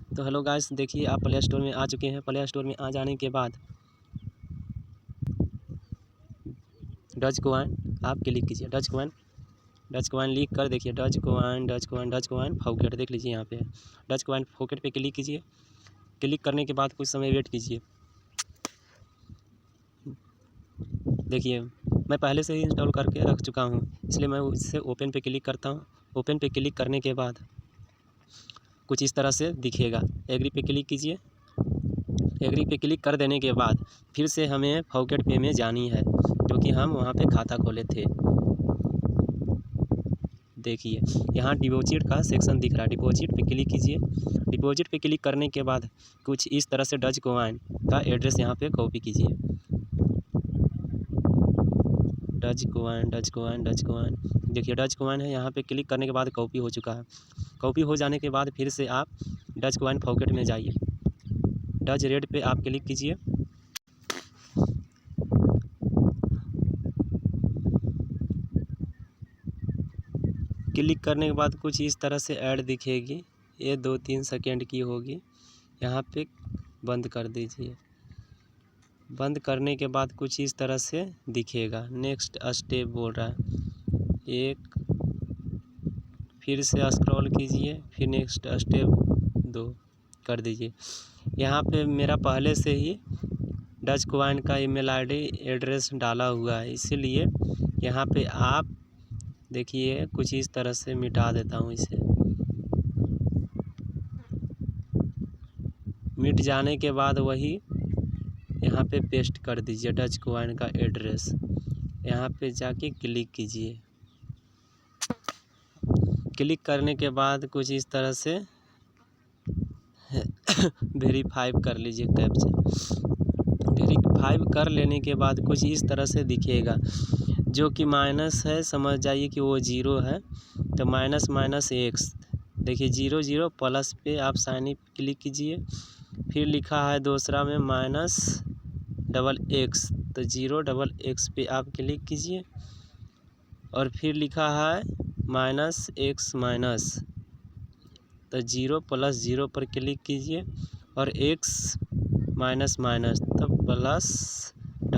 तो hello guys, देखिए आप प्ले स्टोर में आ चुके हैं। प्ले स्टोर में आ जाने के बाद डच कॉइन आप क्लिक कीजिए। डच कॉइन लिख कर देखिए डच कॉइन फॉकेट देख लीजिए यहाँ पे डच कॉइन फॉकेट पे क्लिक कीजिए। क्लिक करने के बाद कुछ समय वेट कीजिए। देखिए मैं पहले से ही इंस्टॉल करके रख चुका हूँ, इसलिए मैं इससे ओपन पे क्लिक करता हूँ। ओपन पे क्लिक करने के बाद कुछ इस तरह से दिखेगा। एग्री पे क्लिक कीजिए। एग्री पे क्लिक कर देने के बाद फिर से हमें फॉकेट पे में जानी है, क्योंकि हम वहाँ पे खाता खोले थे। देखिए यहाँ डिपॉजिट का सेक्शन दिख रहा है, डिपॉजिट पे क्लिक कीजिए। डिपॉजिट पे क्लिक करने के बाद कुछ इस तरह से डच कॉइन का एड्रेस यहाँ पे कॉपी कीजिए। डच कॉइन देखिए डच कॉइन है, यहाँ पे क्लिक करने के बाद कॉपी हो चुका है। कॉपी हो जाने के बाद फिर से आप डच कॉइन पॉकेट में जाइए। डच रेड पे आप क्लिक कीजिए। क्लिक करने के बाद कुछ इस तरह से ऐड दिखेगी, ये 2-3 सेकेंड की होगी। यहाँ पे बंद कर दीजिए। बंद करने के बाद कुछ इस तरह से दिखेगा। नेक्स्ट स्टेप बोल रहा है, एक फिर से स्क्रॉल कीजिए, फिर नेक्स्ट स्टेप 2 कर दीजिए। यहाँ पे मेरा पहले से ही डच कॉइन का ईमेल आईडी एड्रेस डाला हुआ है, इसीलिए यहाँ पे आप देखिए कुछ इस तरह से मिटा देता हूँ इसे। मिट जाने के बाद वही यहाँ पे पेस्ट कर दीजिए डच कॉइन का एड्रेस। यहाँ पे जाके क्लिक कीजिए। क्लिक करने के बाद कुछ इस तरह से वेरीफाई कर लीजिए कैप्चा। वेरीफाई कर लेने के बाद कुछ इस तरह से दिखेगा, जो कि माइनस है समझ जाइए कि वो जीरो है, तो माइनस एक्स देखिए 0 प्लस पे आप साइन इन क्लिक कीजिए। फिर लिखा है दूसरा में -XX, तो 0XX पे आप क्लिक कीजिए। और फिर लिखा है -X-, तो 0 + 0 पर क्लिक कीजिए। और X-, तो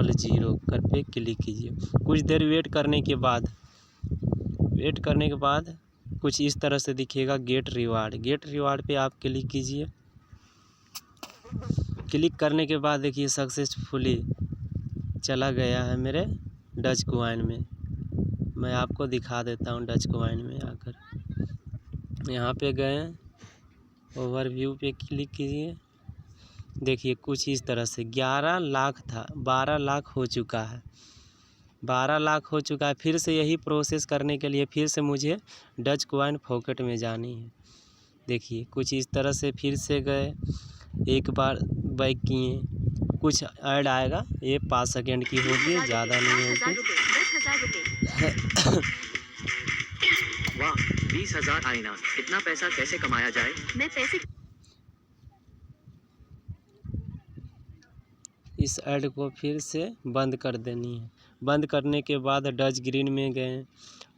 +00 कर पे क्लिक कीजिए। कुछ देर वेट करने के बाद कुछ इस तरह से दिखेगा गेट रिवार्ड पे आप क्लिक कीजिए। क्लिक करने के बाद देखिए सक्सेसफुली चला गया है मेरे डच कॉइन में। मैं आपको दिखा देता हूँ डच कॉइन में आकर। यहाँ पे गए, ओवरव्यू पे क्लिक कीजिए। देखिए कुछ इस तरह से 11 लाख था, 12 लाख हो चुका है। 12 लाख हो चुका है। फिर से यही प्रोसेस करने के लिए फिर से मुझे डच कॉइन पॉकेट में जानी है। देखिए कुछ इस तरह से फिर से गए, एक बार बैक किए, कुछ ऐड आएगा, ये 5 सेकेंड की होगी, ज़्यादा नहीं होगी। 20,000 आए ना, इतना पैसा कैसे कमाया जाए? मैं पैसे इस ऐड को फिर से बंद कर देनी है। बंद करने के बाद डच ग्रीन में गए।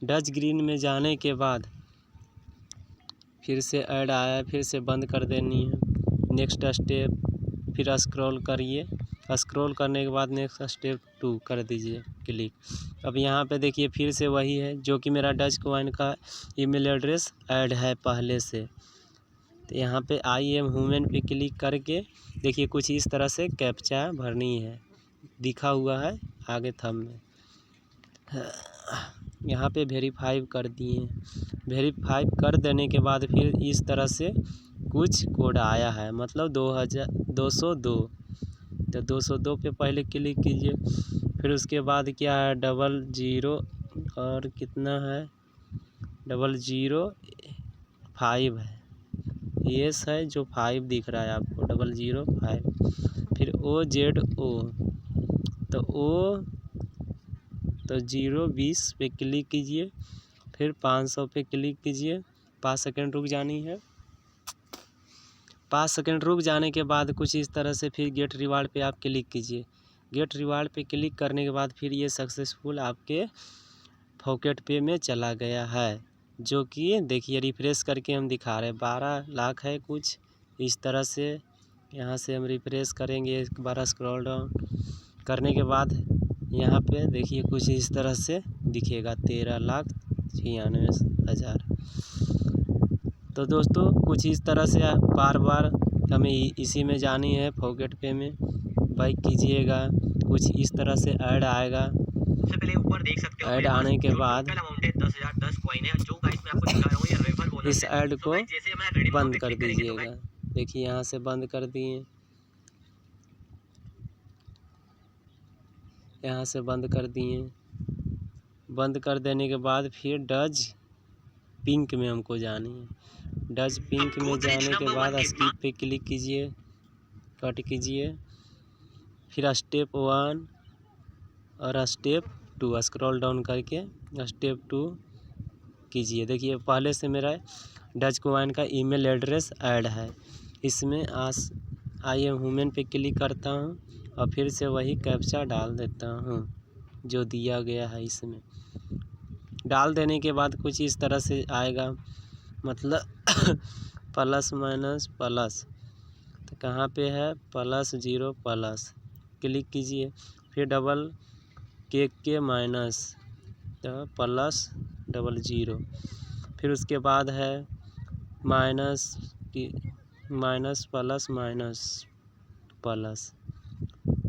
डच ग्रीन में जाने के बाद फिर से ऐड आया, फिर से बंद कर देनी है। नेक्स्ट स्टेप फिर स्क्रॉल करिए। स्क्रॉल करने के बाद नेक्स्ट स्टेप 2 कर दीजिए क्लिक। अब यहाँ पे देखिए फिर से वही है, जो कि मेरा डच कॉइन का ईमेल एड्रेस ऐड है पहले से। तो यहाँ पे आई एम ह्यूमन पे क्लिक करके देखिए कुछ इस तरह से कैप्चा भरनी है, दिखा हुआ है आगे थंब में। यहाँ पे वेरीफाई कर दिए। वेरीफाई कर देने के बाद फिर इस तरह से कुछ कोड आया है, मतलब 202। तो 202 पे पहले क्लिक कीजिए। फिर उसके बाद क्या है 00 और कितना है 005 है, येस है जो 5 दिख रहा है आपको 005। फिर OZO, तो 020 पे क्लिक कीजिए। फिर 500 पे क्लिक कीजिए। 5 सेकेंड रुक जानी है। 5 सेकेंड रुक जाने के बाद कुछ इस तरह से फिर गेट रिवार्ड पे आप क्लिक कीजिए। गेट रिवार्ड पे क्लिक करने के बाद फिर ये सक्सेसफुल आपके पॉकेट पे में चला गया है, जो कि देखिए रिफ्रेश करके हम दिखा रहे हैं 12 लाख है कुछ इस तरह से यहाँ से हम रिफ्रेश करेंगे, एक बार स्क्रॉल डाउन करने के बाद यहाँ पे देखिए कुछ इस तरह से दिखेगा 13,96,000। तो दोस्तों कुछ इस तरह से बार बार हमें इसी में जानी है। पॉकेट पे में बाइक कीजिएगा, कुछ इस तरह से ऐड आएगा। सबसे पहले ऊपर देख सकते हो ऐड आने के बाद 10,010 कॉइन है जो गाइस मैं आपको दिखा रहा हूँ, ये रेफर बोनस इस है। ऐड को जैसे मैं रेडीम बंद पे कर क्लिक करेंगे तो दीजिएगा। देखिए यहाँ से बंद कर दिए, यहाँ से बंद कर दिए। बंद कर देने के बाद फिर डज पिंक में हमको जानी है। डज पिंक में जाने के बाद स्किप पे क्लिक कीजिए, कट कीजिए, फिर स्टेप 1 और स्टेप 2 स्क्रॉल डाउन करके स्टेप 2 कीजिए। देखिए पहले से मेरा डज कॉइन का ईमेल एड्रेस ऐड है। इसमें आई एम ह्यूमन पे क्लिक करता हूँ और फिर से वही कैप्चा डाल देता हूँ जो दिया गया है। इसमें डाल देने के बाद कुछ इस तरह से आएगा, मतलब प्लस माइनस प्लस, तो कहाँ पे है +0 प्लस, क्लिक कीजिए। फिर डबल के माइनस तो +00, फिर उसके बाद है माइनस प्लस माइनस प्लस,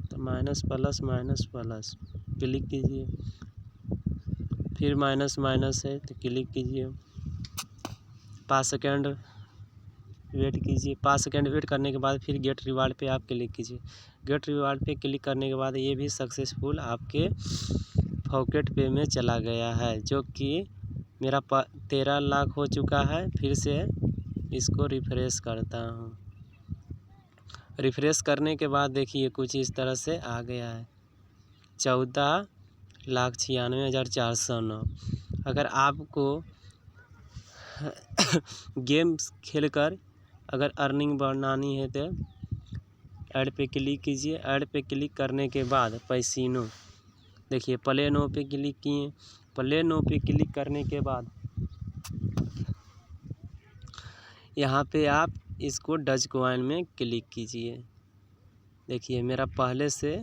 तो minus plus minus plus, click कीजिए। फिर माइनस माइनस है तो क्लिक कीजिए। 5 सेकेंड वेट कीजिए। 5 सेकेंड वेट करने के बाद फिर गेट रिवार्ड पे आप क्लिक कीजिए। गेट रिवार्ड पे क्लिक करने के बाद ये भी सक्सेसफुल आपके पॉकेट पे में चला गया है, जो कि मेरा 13 लाख हो चुका है। फिर से इसको रिफ्रेश करता हूँ। रिफ्रेश करने के बाद देखिए कुछ इस तरह से आ गया है 14,96,409। अगर आपको गेम्स खेलकर अगर अर्निंग बढ़ानी है तो ऐड पे क्लिक कीजिए। ऐड पे क्लिक करने के बाद पैसिनो, देखिए प्ले नो पे क्लिक किए। प्ले नो पे क्लिक करने के बाद यहाँ पे आप इसको डज कॉइन में क्लिक कीजिए। देखिए मेरा पहले से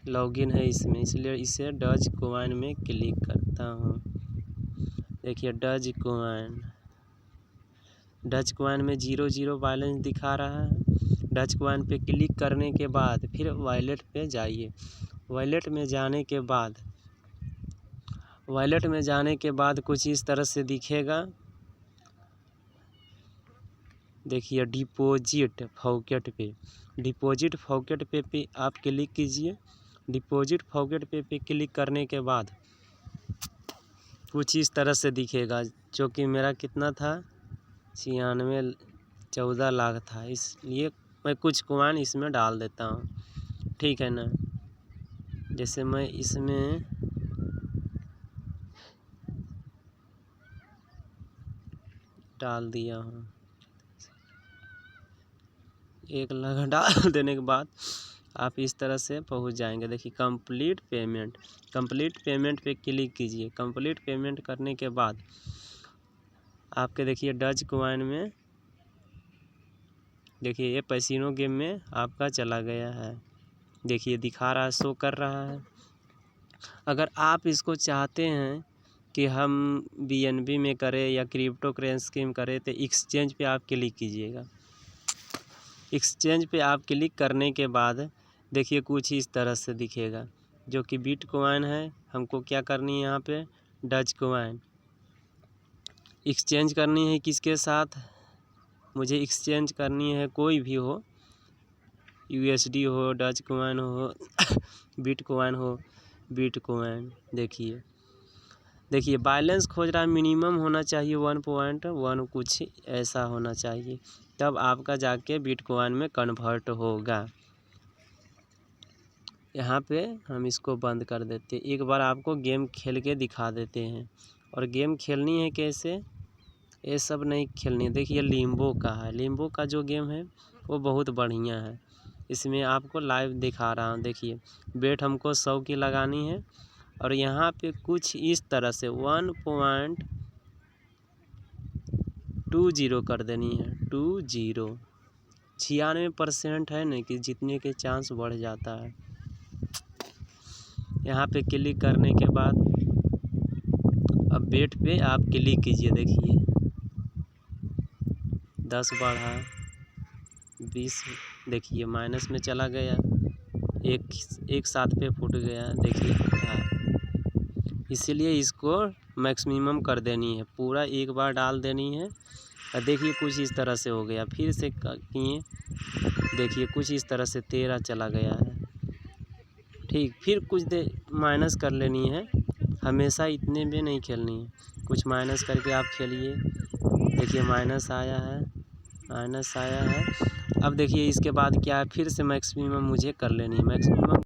लॉगिन है इसमें, इसलिए इसे डज कॉइन में क्लिक करता हूँ। देखिए डज कॉइन में 0 बैलेंस दिखा रहा है। डज कॉइन पे क्लिक करने के बाद फिर वॉलेट पे जाइए। वॉलेट में जाने के बाद कुछ इस तरह से दिखेगा। देखिए डिपॉजिट पॉकेट पे आप क्लिक कीजिए। डिपॉजिट पॉकेट पे क्लिक करने के बाद कुछ इस तरह से दिखेगा, जो कि मेरा कितना था 14 लाख था। इसलिए मैं कुछ कॉइन इसमें डाल देता हूँ, ठीक है ना। जैसे मैं इसमें डाल दिया हूँ, 1 लाख डाल देने के बाद आप इस तरह से पहुंच जाएंगे। देखिए कंप्लीट पेमेंट पे क्लिक कीजिए। कंप्लीट पेमेंट करने के बाद आपके देखिए डज कॉइन में देखिए ये पैसिनो गेम में आपका चला गया है। देखिए दिखा रहा है, शो कर रहा है। अगर आप इसको चाहते हैं कि हम BNB में करें या क्रिप्टो करेंसी में करें तो एक्सचेंज पे आप क्लिक कीजिएगा। एक्सचेंज पे आप क्लिक करने के बाद देखिए कुछ इस तरह से दिखेगा, जो कि बिटकॉइन है। हमको क्या करनी है, यहाँ पे डज कॉइन एक्सचेंज करनी है। किसके साथ मुझे एक्सचेंज करनी है, कोई भी हो, USD हो, डज कॉइन हो, बिटकॉइन हो। बिटकॉइन देखिए बैलेंस खोज रहा है, मिनिमम होना चाहिए 1.1 कुछ ऐसा होना चाहिए, तब आपका जाके बिटकॉइन में कन्वर्ट होगा। यहाँ पे हम इसको बंद कर देते हैं। एक बार आपको गेम खेल के दिखा देते हैं। और गेम खेलनी है कैसे, ये सब नहीं खेलनी है। देखिए लिम्बो का है, लिम्बो का जो गेम है वो बहुत बढ़िया है। इसमें आपको लाइव दिखा रहा हूँ। देखिए बेट हमको 100 की लगानी है और यहाँ पे कुछ इस तरह से 20 कर देनी है, 20। 96% है ना कि जीतने के चांस बढ़ जाता है। यहाँ पे क्लिक करने के बाद अब बेट पे आप क्लिक कीजिए। देखिए 10 बढ़ा, 20, देखिए माइनस में चला गया, एक साथ पे फूट गया। देखिए इसीलिए इसको मैक्सिमम कर देनी है, पूरा एक बार डाल देनी है। और देखिए कुछ इस तरह से हो गया, फिर से किए, देखिए कुछ इस तरह से 13 चला गया है। ठीक, फिर कुछ देर माइनस कर लेनी है, हमेशा इतने में नहीं खेलनी है, कुछ माइनस करके आप खेलिए। देखिए माइनस आया है, माइनस आया है। अब देखिए इसके बाद क्या है, फिर से मैक्सिमम मुझे कर लेनी है। मैक्सिमम